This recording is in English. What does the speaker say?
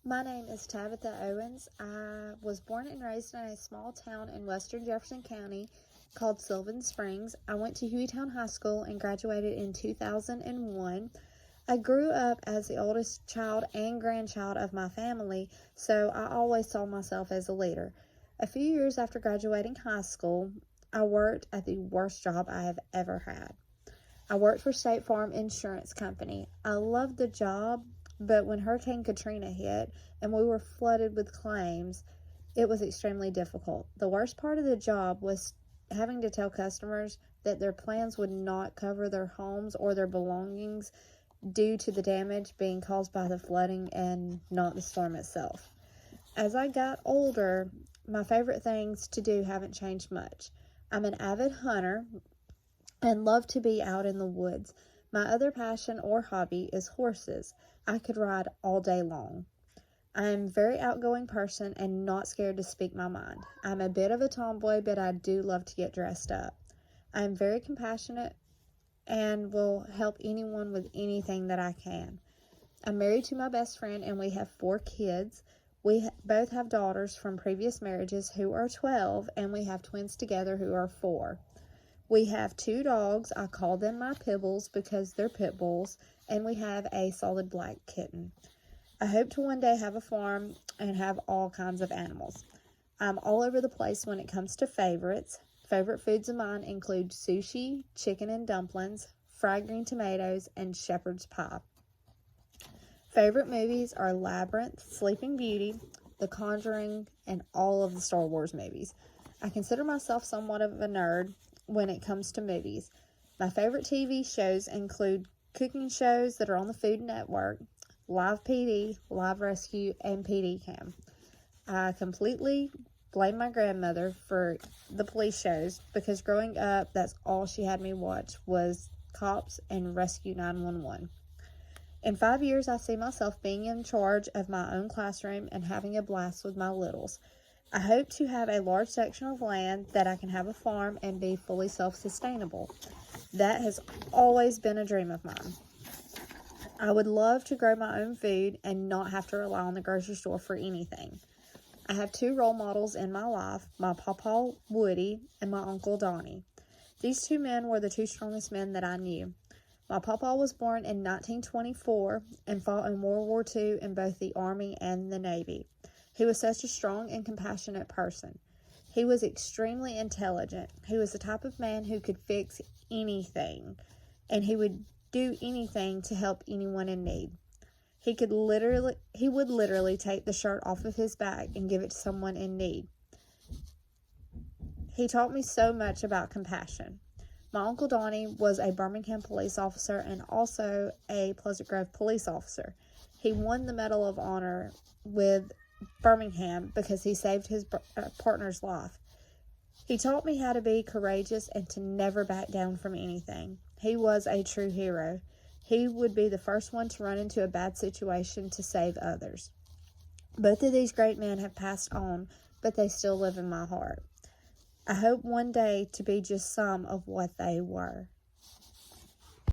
My name is Tabitha Owens. I was born and raised in a small town in western Jefferson County called Sylvan Springs. I went to Hueytown High School and graduated in 2001. I grew up as the oldest child and grandchild of my family, so I always saw myself as a leader. A few years after graduating high school, I worked at the worst job I have ever had. I worked for State Farm Insurance Company. I loved the job, but when Hurricane Katrina hit and we were flooded with claims, it was extremely difficult. The worst part of the job was having to tell customers that their plans would not cover their homes or their belongings due to the damage being caused by the flooding and not the storm itself. As I got older, my favorite things to do haven't changed much. I'm an avid hunter and love to be out in the woods. My other passion or hobby is horses. I could ride all day long. I am a very outgoing person and not scared to speak my mind. I'm a bit of a tomboy, but I do love to get dressed up. I am very compassionate and will help anyone with anything that I can. I'm married to my best friend and we have 4 kids. We both have daughters from previous marriages who are 12, and we have twins together who are 4. We have 2 dogs. I call them my Pibbles because they're pit bulls, and we have a solid black kitten. I hope to one day have a farm and have all kinds of animals. I'm all over the place when it comes to favorites. Favorite foods of mine include sushi, chicken and dumplings, fried green tomatoes, and shepherd's pie. Favorite movies are Labyrinth, Sleeping Beauty, The Conjuring, and all of the Star Wars movies. I consider myself somewhat of a nerd when it comes to movies. My favorite TV shows include cooking shows that are on the Food Network, Live PD, Live Rescue, and PD Cam. I completely blame my grandmother for the police shows because growing up, that's all she had me watch was Cops and Rescue 911. In 5 years, I see myself being in charge of my own classroom and having a blast with my littles. I hope to have a large section of land that I can have a farm and be fully self-sustainable. That has always been a dream of mine. I would love to grow my own food and not have to rely on the grocery store for anything. I have 2 role models in my life, my Papa Woody and my Uncle Donnie. These 2 men were the 2 strongest men that I knew. My Papa was born in 1924 and fought in World War II in both the Army and the Navy. He was such a strong and compassionate person. He was extremely intelligent. He was the type of man who could fix anything, and he would do anything to help anyone in need. He would literally take the shirt off of his back and give it to someone in need. He taught me so much about compassion. My Uncle Donnie was a Birmingham police officer and also a Pleasant Grove police officer. He won the Medal of Honor with Birmingham because he saved his partner's life. He taught me how to be courageous and to never back down from anything. He was a true hero. He would be the first one to run into a bad situation to save others. Both of these great men have passed on, but they still live in my heart. I hope one day to be just some of what they were.